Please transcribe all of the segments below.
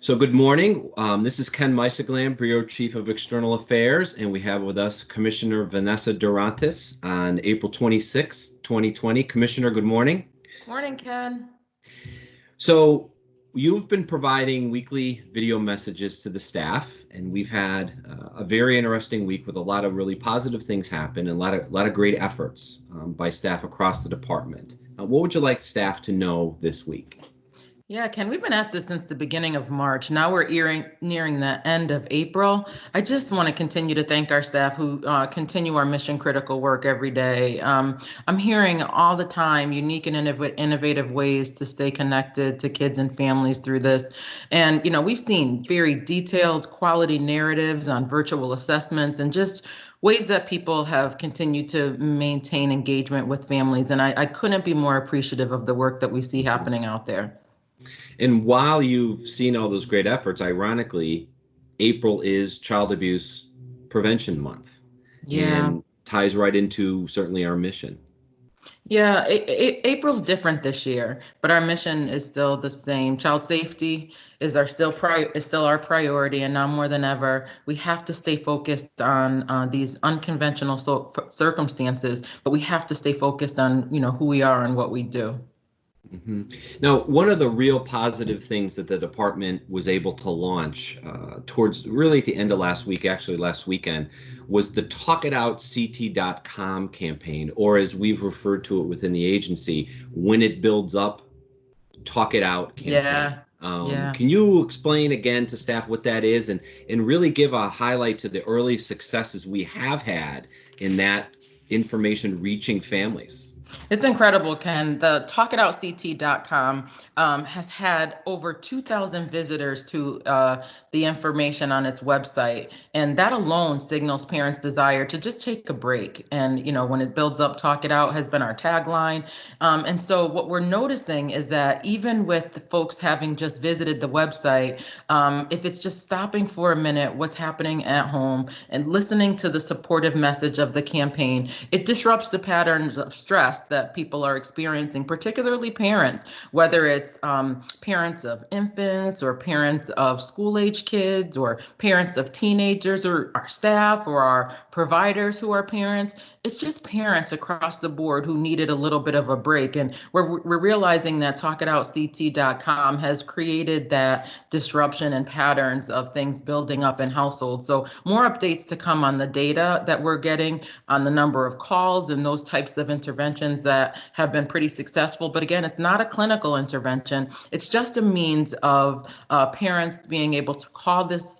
So good morning. This is Ken Mysogland, Bureau Chief of External Affairs, and we have with us Commissioner Vannessa Dorantes on April 26th, 2020. Commissioner, good morning. Morning, Ken. So you've been providing weekly video messages to the staff, and we've had a very interesting week with a lot of really positive things happen and a lot of great efforts by staff across the department. What would you like staff to know this week? Yeah, Ken, we've been at this since the beginning of March. Now we're nearing the end of April. I just want to continue to thank our staff who continue our mission critical work every day. I'm hearing all the time unique and innovative ways to stay connected to kids and families through this. And, we've seen very detailed quality narratives on virtual assessments and just ways that people have continued to maintain engagement with families. And I couldn't be more appreciative of the work that we see happening out there. And while you've seen all those great efforts, ironically, April is Child Abuse Prevention Month Yeah. and ties right into certainly our mission. Yeah, April's different this year, but our mission is still the same. Child safety is still our priority, and now more than ever, we have to stay focused on these unconventional circumstances. But we have to stay focused on who we are and what we do. Now, one of the real positive things that the department was able to launch towards really at the end of last week, actually last weekend, was the talkitoutct.com campaign, or as we've referred to it within the agency, when it builds up, talk it out campaign. Yeah. Can you explain again to staff what that is and really give a highlight to the early successes we have had in that information reaching families? It's incredible, Ken. The talkitoutct.com has had over 2,000 visitors to the information on its website. And that alone signals parents' desire to just take a break. And, when it builds up, talk it out has been our tagline. And so what we're noticing is that even with the folks having just visited the website, if it's just stopping for a minute, what's happening at home and listening to the supportive message of the campaign, it disrupts the patterns of stress that people are experiencing, particularly parents, whether it's parents of infants or parents of school-age kids or parents of teenagers or our staff or our providers who are parents. It's just parents across the board who needed a little bit of a break. And we're realizing that talkitoutct.com has created that disruption and patterns of things building up in households. So more updates to come on the data that we're getting on the number of calls and those types of interventions that have been pretty successful. But again, it's not a clinical intervention. It's just a means of parents being able to call this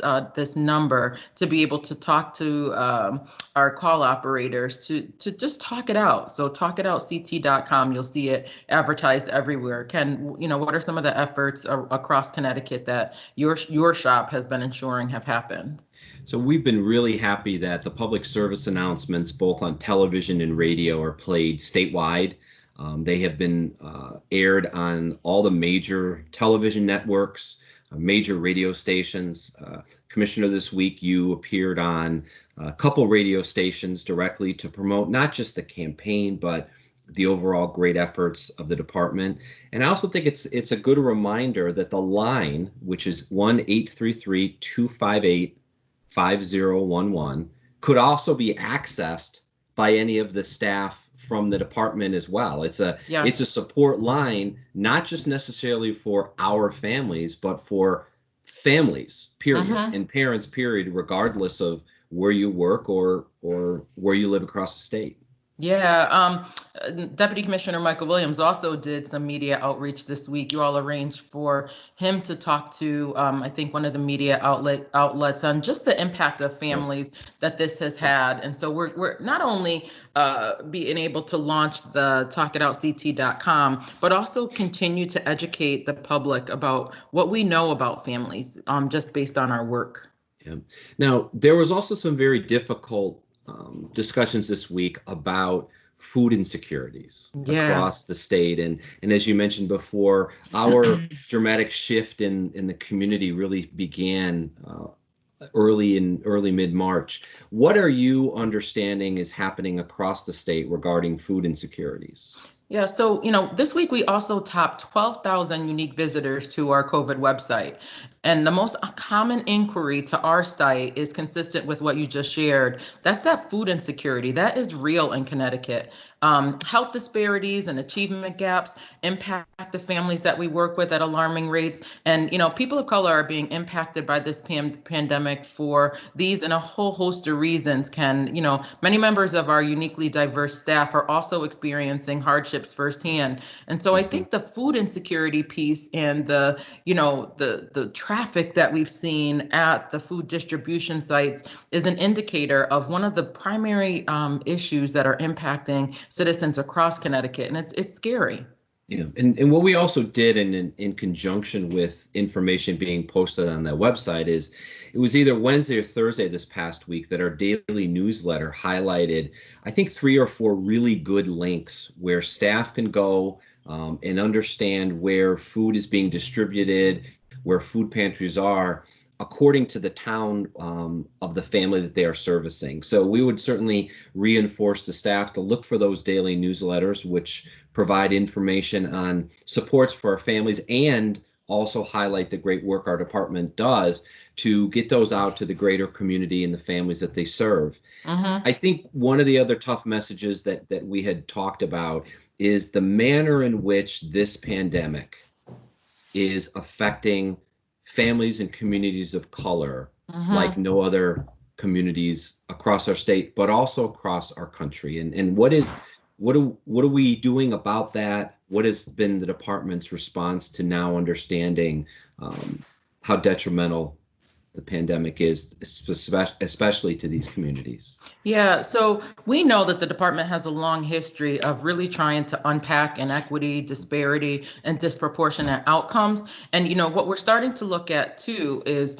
number to be able to talk to our call operators to just talk it out. So talkitoutct.com, you'll see it advertised everywhere. Ken, what are some of the efforts across Connecticut that your shop has been ensuring have happened? So we've been really happy that the public service announcements, both on television and radio, are played statewide. They have been aired on all the major television networks, major radio stations. Commissioner, this week you appeared on a couple radio stations directly to promote not just the campaign, but the overall great efforts of the department. And I also think it's a good reminder that the line, which is 1-833-258-5011, could also be accessed by any of the staff from the department as well. It's a support line, not just necessarily for our families, but for families, period, and parents, period, regardless of where you work or where you live across the state. Yeah, Deputy Commissioner Michael Williams also did some media outreach this week. You all arranged for him to talk to, I think, one of the media outlets on just the impact of families that this has had. And so we're not only being able to launch the talkitoutct.com, but also continue to educate the public about what we know about families, just based on our work. Yeah. Now, there was also some very difficult discussions this week about food insecurities across the state. And as you mentioned before, our dramatic shift in the community really began early mid-March. What are you understanding is happening across the state regarding food insecurities? Yeah, so, this week we also topped 12,000 unique visitors to our COVID website. And the most common inquiry to our site is consistent with what you just shared. That's that food insecurity. That is real in Connecticut. Health disparities and achievement gaps impact the families that we work with at alarming rates. And, people of color are being impacted by this pandemic for these and a whole host of reasons. Many members of our uniquely diverse staff are also experiencing hardships firsthand. And so I think the food insecurity piece and the traffic that we've seen at the food distribution sites is an indicator of one of the primary issues that are impacting citizens across Connecticut, and it's scary. Yeah, and what we also did in conjunction with information being posted on that website is it was either Wednesday or Thursday this past week that our daily newsletter highlighted, I think, 3 or 4 really good links where staff can go and understand where food is being distributed, where food pantries are, according to the town of the family that they are servicing. So we would certainly reinforce the staff to look for those daily newsletters, which provide information on supports for our families and also highlight the great work our department does to get those out to the greater community and the families that they serve. I think one of the other tough messages that we had talked about is the manner in which this pandemic is affecting families and communities of color like no other communities across our state, but also across our country. And what are we doing about that? What has been the department's response to now understanding how detrimental the pandemic is, especially to these communities? Yeah, so we know that the department has a long history of really trying to unpack inequity, disparity, and disproportionate outcomes. And what we're starting to look at too is,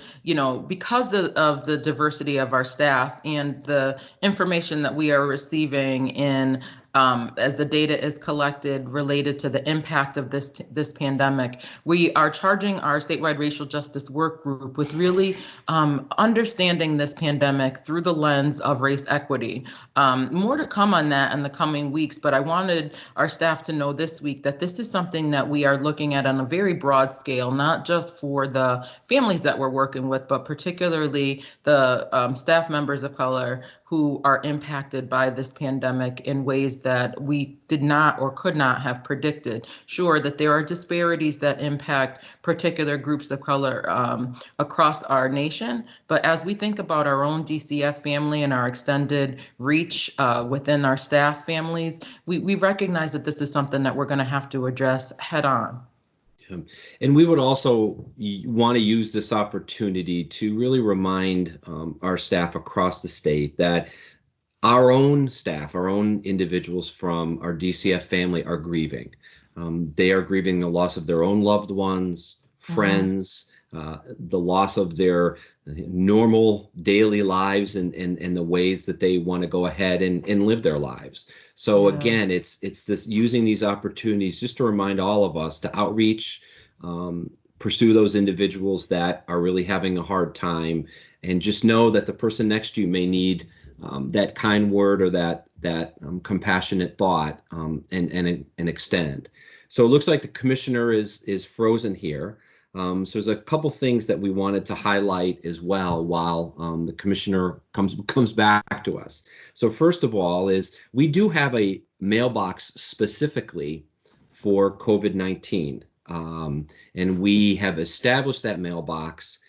because of the diversity of our staff and the information that we are receiving in as the data is collected related to the impact of this pandemic, we are charging our statewide racial justice work group with really understanding this pandemic through the lens of race equity. More to come on that in the coming weeks, but I wanted our staff to know this week that this is something that we are looking at on a very broad scale, not just for the families that we're working with, but particularly the staff members of color who are impacted by this pandemic in ways that we did not or could not have predicted. Sure, that there are disparities that impact particular groups of color across our nation, but as we think about our own DCF family and our extended reach within our staff families, we recognize that this is something that we're going to have to address head on. And we would also want to use this opportunity to really remind our staff across the state that our own staff, our own individuals from our DCF family are grieving. They are grieving the loss of their own loved ones, friends, the loss of their normal daily lives and the ways that they want to go ahead and live their lives. So again, it's this using these opportunities just to remind all of us to outreach, pursue those individuals that are really having a hard time, and just know that the person next to you may need that kind word or that compassionate thought and extend. So it looks like the commissioner is frozen here. So there's a couple things that we wanted to highlight as well while the commissioner comes back to us. So first of all is we do have a mailbox specifically for COVID-19. And we have established that mailbox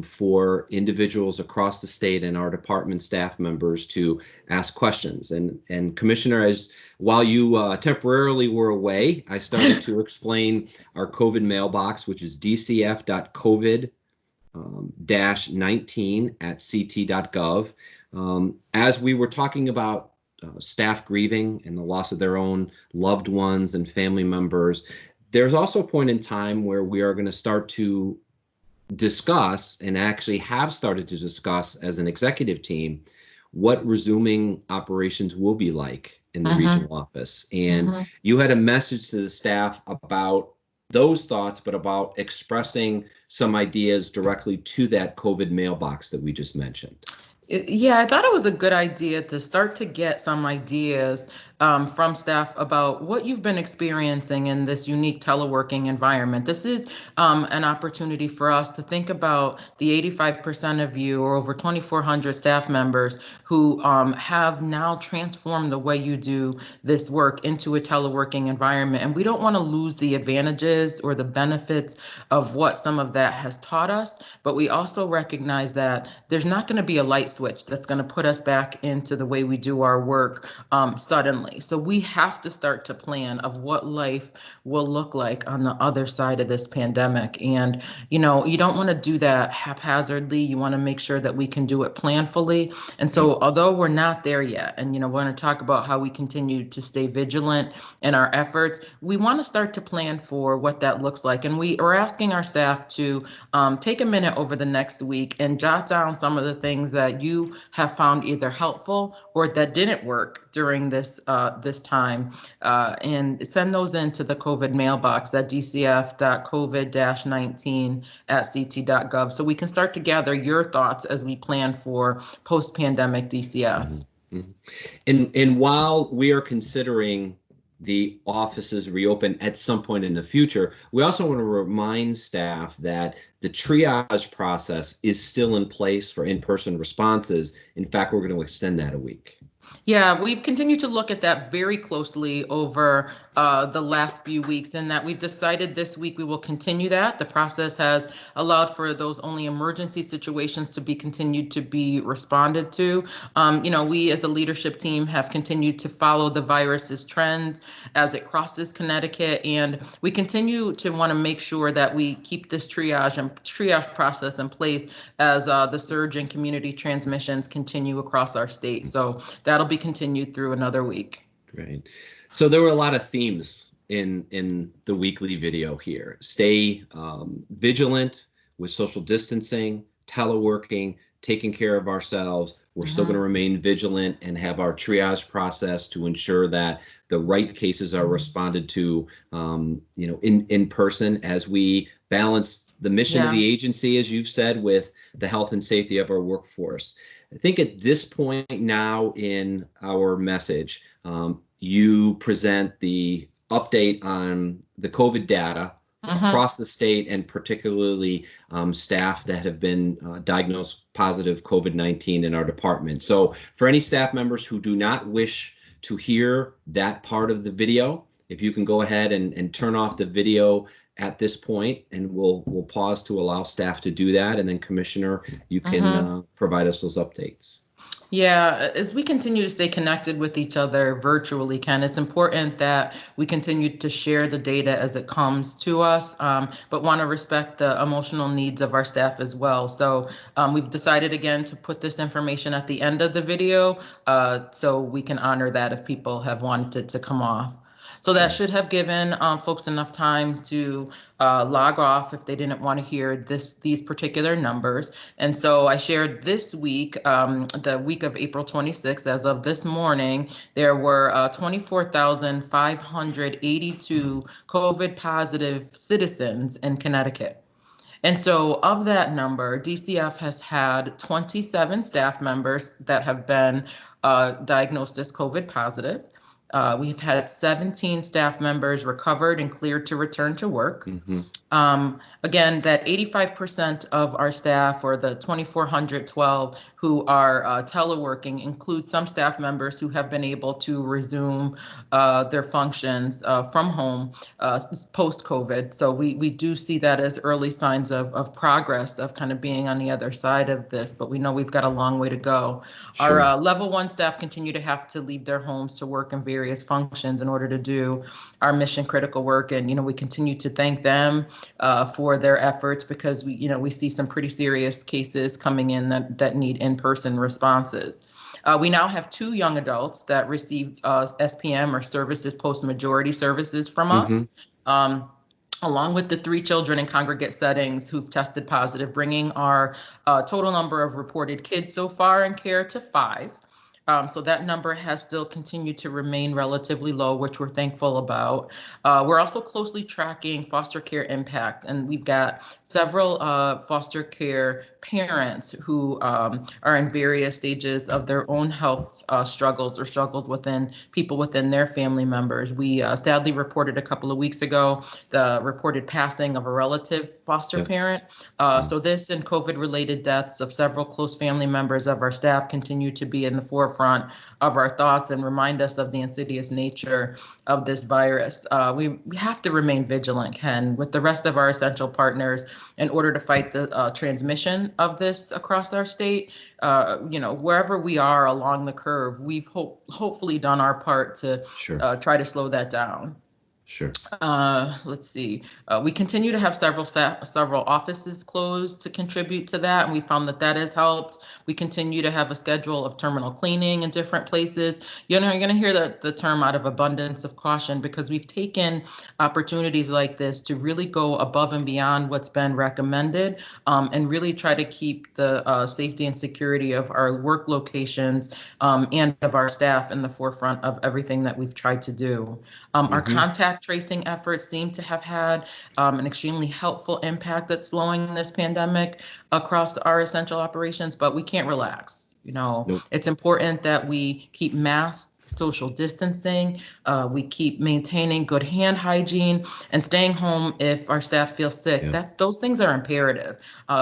for individuals across the state and our department staff members to ask questions. And Commissioner, while you temporarily were away, I started to explain our COVID mailbox, which is dcf.covid-19@ct.gov. As we were talking about staff grieving and the loss of their own loved ones and family members, there's also a point in time where we are going to start to discuss, and actually have started to discuss as an executive team, what resuming operations will be like in the regional office. And you had a message to the staff about those thoughts, but about expressing some ideas directly to that COVID mailbox that we just mentioned. Yeah, I thought it was a good idea to start to get some ideas from staff about what you've been experiencing in this unique teleworking environment. This is an opportunity for us to think about the 85% of you, or over 2,400 staff members, who have now transformed the way you do this work into a teleworking environment. And we don't want to lose the advantages or the benefits of what some of that has taught us, but we also recognize that there's not going to be a light switch that's going to put us back into the way we do our work suddenly. So we have to start to plan of what life will look like on the other side of this pandemic. And, you don't want to do that haphazardly. You want to make sure that we can do it planfully. And so although we're not there yet, and, we're going to talk about how we continue to stay vigilant in our efforts, we want to start to plan for what that looks like. And we are asking our staff to take a minute over the next week and jot down some of the things that you have found either helpful or that didn't work during this time, and send those into the COVID mailbox at dcf.covid-19@ct.gov, so we can start to gather your thoughts as we plan for post-pandemic DCF. Mm-hmm. And while we are considering the offices reopen at some point in the future, we also want to remind staff that the triage process is still in place for in-person responses. In fact, we're going to extend that a week. Yeah, we've continued to look at that very closely over the last few weeks, and that we've decided this week we will continue that. The process has allowed for those only emergency situations to be continued to be responded to. We as a leadership team have continued to follow the virus's trends as it crosses Connecticut, and we continue to want to make sure that we keep this triage process in place as the surge in community transmissions continue across our state. So that'll be continued through another week. Great. So there were a lot of themes in the weekly video here. Stay vigilant with social distancing, teleworking, taking care of ourselves. We're still going to remain vigilant and have our triage process to ensure that the right cases are responded to, in person, as we balance the mission of the agency, as you've said, with the health and safety of our workforce. I think at this point now in our message, you present the update on the COVID data across the state, and particularly staff that have been diagnosed positive COVID-19 in our department. So for any staff members who do not wish to hear that part of the video, if you can go ahead and turn off the video at this point, and we'll pause to allow staff to do that, and then Commissioner, you can provide us those updates. Yeah, as we continue to stay connected with each other virtually, Ken, it's important that we continue to share the data as it comes to us, but want to respect the emotional needs of our staff as well. So we've decided again to put this information at the end of the video, so we can honor that if people have wanted to come off. So that should have given folks enough time to log off if they didn't want to hear these particular numbers. And so I shared this week, the week of April 26th, as of this morning, there were 24,582 COVID positive citizens in Connecticut. And so of that number, DCF has had 27 staff members that have been diagnosed as COVID positive. We've had 17 staff members recovered and cleared to return to work. Again, that 85% of our staff, or the 2,412 who are teleworking, include some staff members who have been able to resume their functions from home post-COVID. So we do see that as early signs of progress, of kind of being on the other side of this, but we know we've got a long way to go. Sure. Our level 1 staff continue to have to leave their homes to work in various functions in order to do our mission critical work. And, we continue to thank them for their efforts, because we see some pretty serious cases coming in that need in-person responses. We now have 2 young adults that received SPM, or services post-majority services, from us, along with the 3 children in congregate settings who've tested positive, bringing our total number of reported kids so far in care to 5. So that number has still continued to remain relatively low, which we're thankful about. We're also closely tracking foster care impact, and we've got several foster care parents who are in various stages of their own health struggles or struggles within people within their family members. We sadly reported a couple of weeks ago the reported passing of a relative foster parent. So this and COVID-related deaths of several close family members of our staff continue to be in the forefront of our thoughts and remind us of the insidious nature of this virus. We have to remain vigilant, Ken, with the rest of our essential partners in order to fight the transmission of this across our state. Wherever we are along the curve, we've hopefully done our part to try to slow that down. Sure. Let's see. We continue to have several offices closed to contribute to that, and we found that has helped. We continue to have a schedule of terminal cleaning in different places. You're going to hear the term out of abundance of caution, because we've taken opportunities like this to really go above and beyond what's been recommended, and really try to keep the safety and security of our work locations and of our staff in the forefront of everything that we've tried to do. Our contact tracing efforts seem to have had an extremely helpful impact at slowing this pandemic across our essential operations, but we can't relax. It's important that we keep masks, social distancing, we keep maintaining good hand hygiene, and staying home if our staff feel sick. Those things are imperative.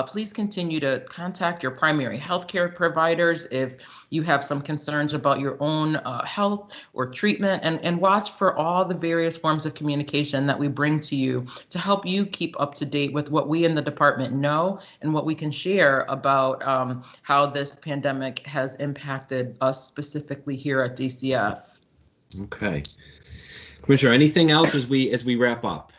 Please continue to contact your primary healthcare providers if you have some concerns about your own health or treatment, and watch for all the various forms of communication that we bring to you to help you keep up to date with what we in the department know and what we can share about how this pandemic has impacted us specifically here at DCF. Okay. Commissioner, anything else as we wrap up?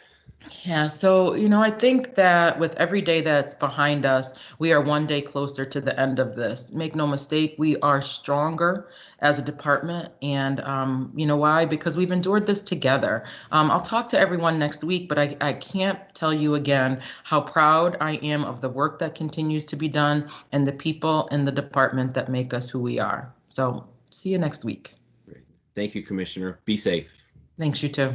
Yeah, so, I think that with every day that's behind us, we are one day closer to the end of this. Make no mistake, we are stronger as a department. And you know why? Because we've endured this together. I'll talk to everyone next week, but I can't tell you again how proud I am of the work that continues to be done and the people in the department that make us who we are. So see you next week. Great. Thank you, Commissioner. Be safe. Thanks, you too.